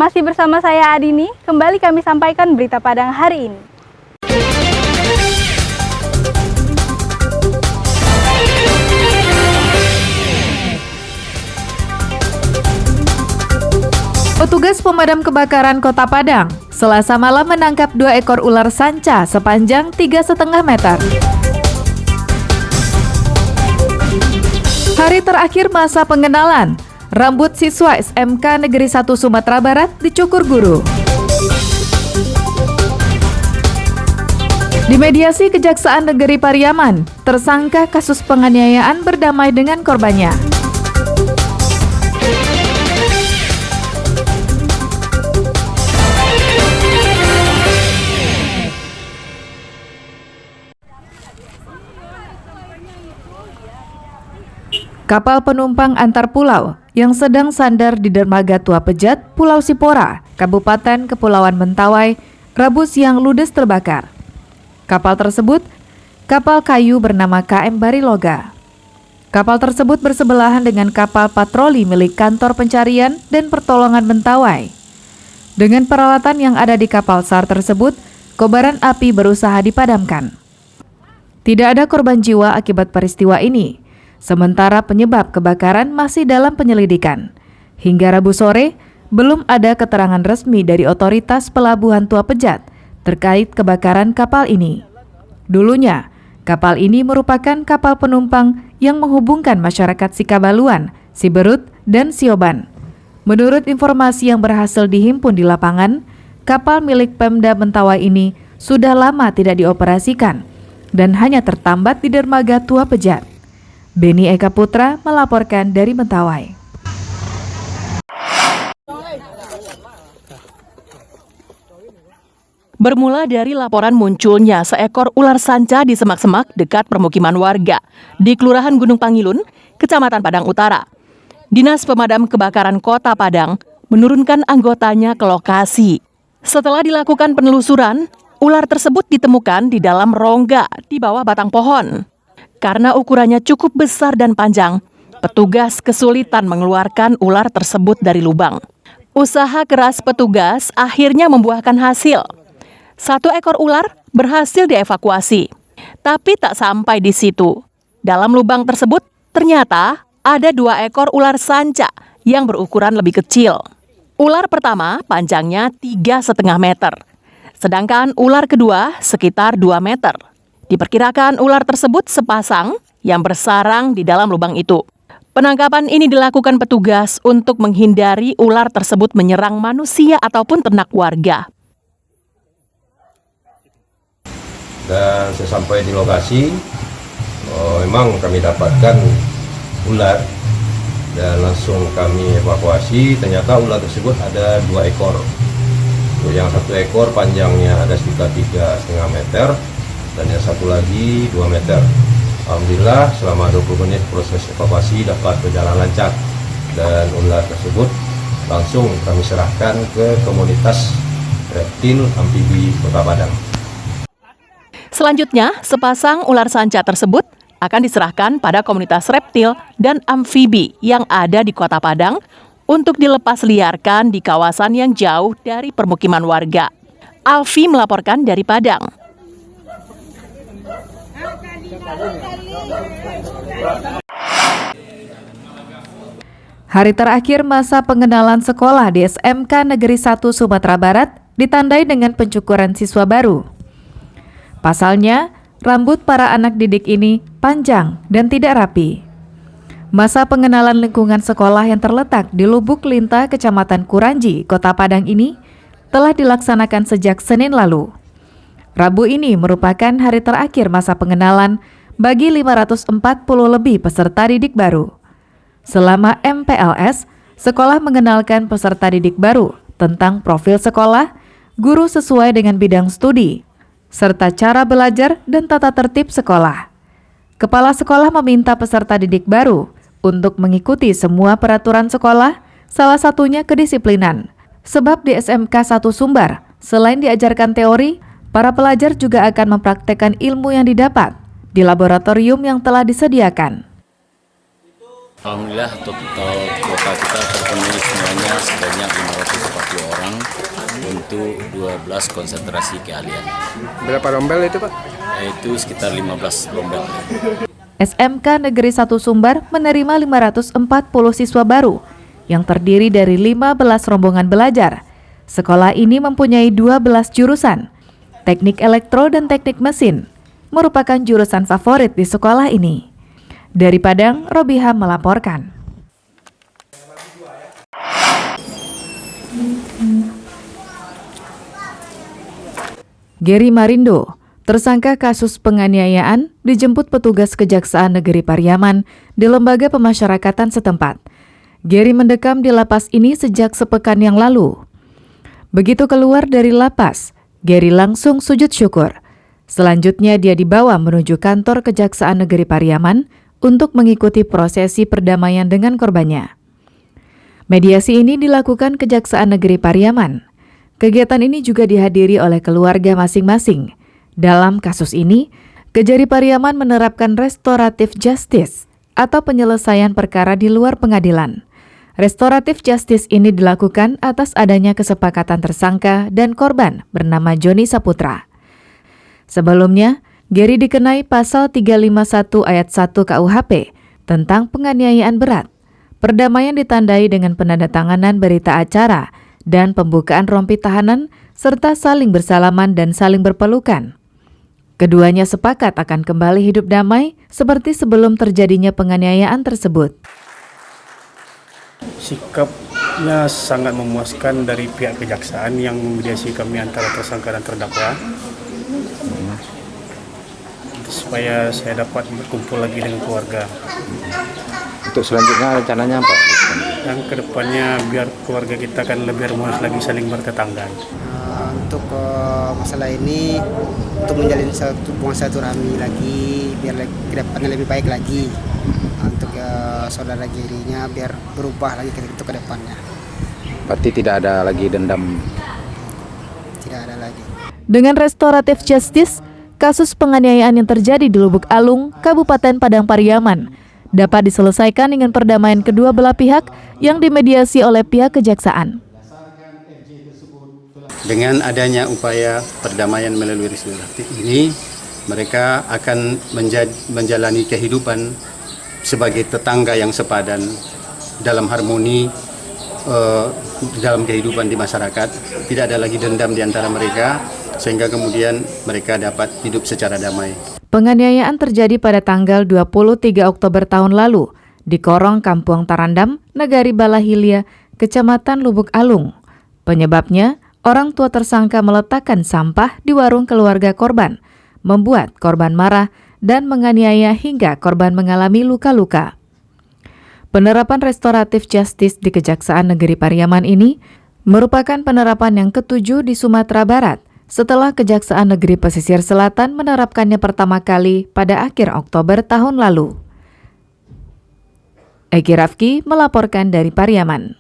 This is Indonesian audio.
Masih bersama saya Adini, kembali kami sampaikan berita Padang hari ini. Petugas pemadam kebakaran Kota Padang Selasa malam menangkap 2 ekor ular sanca sepanjang 3,5 meter. Hari terakhir masa pengenalan, rambut siswa SMK Negeri 1 Sumatera Barat dicukur guru. Di mediasi Kejaksaan Negeri Pariaman, tersangka kasus penganiayaan berdamai dengan korbannya. Kapal penumpang antar pulau yang sedang sandar di dermaga Tua Pejat, Pulau Sipora, Kabupaten Kepulauan Mentawai, Rabu siang ludes terbakar. Kapal tersebut, kapal kayu bernama KM Bariloga. Kapal tersebut bersebelahan dengan kapal patroli milik Kantor Pencarian dan Pertolongan Mentawai. Dengan peralatan yang ada di kapal SAR tersebut, kobaran api berusaha dipadamkan. Tidak ada korban jiwa akibat peristiwa ini. Sementara penyebab kebakaran masih dalam penyelidikan. Hingga Rabu sore, belum ada keterangan resmi dari otoritas Pelabuhan Tua Pejat terkait kebakaran kapal ini. Dulunya, kapal ini merupakan kapal penumpang yang menghubungkan masyarakat Sikabaluan, Siberut, dan Sioban. Menurut informasi yang berhasil dihimpun di lapangan, kapal milik Pemda Mentawai ini sudah lama tidak dioperasikan dan hanya tertambat di dermaga Tua Pejat. Beni Eka Putra melaporkan dari Mentawai. Bermula dari laporan munculnya seekor ular sanca di semak-semak dekat permukiman warga di Kelurahan Gunung Pangilun, Kecamatan Padang Utara. Dinas Pemadam Kebakaran Kota Padang menurunkan anggotanya ke lokasi. Setelah dilakukan penelusuran, ular tersebut ditemukan di dalam rongga di bawah batang pohon. Karena ukurannya cukup besar dan panjang, petugas kesulitan mengeluarkan ular tersebut dari lubang. Usaha keras petugas akhirnya membuahkan hasil. 1 ekor ular berhasil dievakuasi. Tapi tak sampai di situ. Dalam lubang tersebut ternyata ada 2 ekor ular sanca yang berukuran lebih kecil. Ular pertama panjangnya 3,5 meter. Sedangkan ular kedua sekitar 2 meter. Diperkirakan ular tersebut sepasang yang bersarang di dalam lubang itu. Penangkapan ini dilakukan petugas untuk menghindari ular tersebut menyerang manusia ataupun ternak warga. Dan sesampai di lokasi, memang kami dapatkan ular dan langsung kami evakuasi. Ternyata ular tersebut ada 2 ekor. Yang 1 ekor panjangnya ada sekitar 3,5 meter. Dan yang satu lagi 2 meter. Alhamdulillah selama 20 menit proses evakuasi dapat berjalan lancar dan ular tersebut langsung kami serahkan ke komunitas reptil amfibi Kota Padang. Selanjutnya, sepasang ular sanca tersebut akan diserahkan pada komunitas reptil dan amfibi yang ada di Kota Padang untuk dilepas liarkan di kawasan yang jauh dari permukiman warga. Alfi melaporkan dari Padang. Hari terakhir masa pengenalan sekolah di SMK Negeri 1 Sumatera Barat ditandai dengan pencukuran siswa baru. Pasalnya, rambut para anak didik ini panjang dan tidak rapi. Masa pengenalan lingkungan sekolah yang terletak di Lubuk Linta, Kecamatan Kuranji, Kota Padang ini telah dilaksanakan sejak Senin lalu. Rabu ini merupakan hari terakhir masa pengenalan bagi 540 lebih peserta didik baru. Selama MPLS, sekolah mengenalkan peserta didik baru tentang profil sekolah, guru sesuai dengan bidang studi, serta cara belajar dan tata tertib sekolah. Kepala sekolah meminta peserta didik baru untuk mengikuti semua peraturan sekolah, salah satunya kedisiplinan. Sebab di SMK 1 Sumbar, selain diajarkan teori, para pelajar juga akan mempraktekkan ilmu yang didapat di laboratorium yang telah disediakan. Alhamdulillah total kuota kita terpenuhi semuanya sebanyak 540 orang. uang untuk 12 konsentrasi keahlian. Berapa rombel itu Pak? Yaitu sekitar 15 rombel. SMK Negeri 1 Sumbar menerima 540 siswa baru yang terdiri dari 15 rombongan belajar. Sekolah ini mempunyai 12 jurusan. Teknik elektro dan teknik mesin merupakan jurusan favorit di sekolah ini. Dari Padang, Robiha melaporkan. Gary Marindo, tersangka kasus penganiayaan, dijemput petugas Kejaksaan Negeri Pariaman di lembaga pemasyarakatan setempat. Gary mendekam di lapas ini sejak sepekan yang lalu. Begitu keluar dari lapas, Gary langsung sujud syukur. Selanjutnya dia dibawa menuju kantor Kejaksaan Negeri Pariaman untuk mengikuti prosesi perdamaian dengan korbannya. Mediasi ini dilakukan Kejaksaan Negeri Pariaman. Kegiatan ini juga dihadiri oleh keluarga masing-masing. Dalam kasus ini, Kejari Pariaman menerapkan restoratif justice atau penyelesaian perkara di luar pengadilan. Restoratif justice ini dilakukan atas adanya kesepakatan tersangka dan korban bernama Joni Saputra. Sebelumnya, Gary dikenai pasal 351 ayat 1 KUHP tentang penganiayaan berat. Perdamaian ditandai dengan penandatanganan berita acara dan pembukaan rompi tahanan, serta saling bersalaman dan saling berpelukan. Keduanya sepakat akan kembali hidup damai seperti sebelum terjadinya penganiayaan tersebut. Sikapnya sangat memuaskan dari pihak kejaksaan yang memediasi kami antara tersangka dan terdakwa, supaya saya dapat berkumpul lagi dengan keluarga. Untuk selanjutnya rencananya apa? Dan kedepannya biar keluarga kita kan lebih harmonis lagi, saling bertetangga. Untuk masalah ini, untuk menjalin hubungan silaturahmi lagi, biar kedepannya lebih baik lagi. Untuk saudara Gary-nya biar berubah lagi untuk kedepannya. Berarti tidak ada lagi dendam? Tidak ada lagi. Dengan restoratif justice, kasus penganiayaan yang terjadi di Lubuk Alung, Kabupaten Padang Pariaman, dapat diselesaikan dengan perdamaian kedua belah pihak yang dimediasi oleh pihak kejaksaan. Dengan adanya upaya perdamaian melalui restoratif ini, mereka akan menjalani kehidupan sebagai tetangga yang sepadan dalam harmoni dalam kehidupan di masyarakat. Tidak ada lagi dendam di antara mereka, sehingga kemudian mereka dapat hidup secara damai. Penganiayaan terjadi pada tanggal 23 Oktober tahun lalu di Korong Kampung Tarandam, Negari Balahilia, Kecamatan Lubuk Alung. Penyebabnya, orang tua tersangka meletakkan sampah di warung keluarga korban, membuat korban marah dan menganiaya hingga korban mengalami luka-luka. Penerapan restoratif justice di Kejaksaan Negeri Pariaman ini merupakan penerapan yang ke-7 di Sumatera Barat, setelah Kejaksaan Negeri Pesisir Selatan menerapkannya pertama kali pada akhir Oktober tahun lalu. Egi Rafki melaporkan dari Pariaman.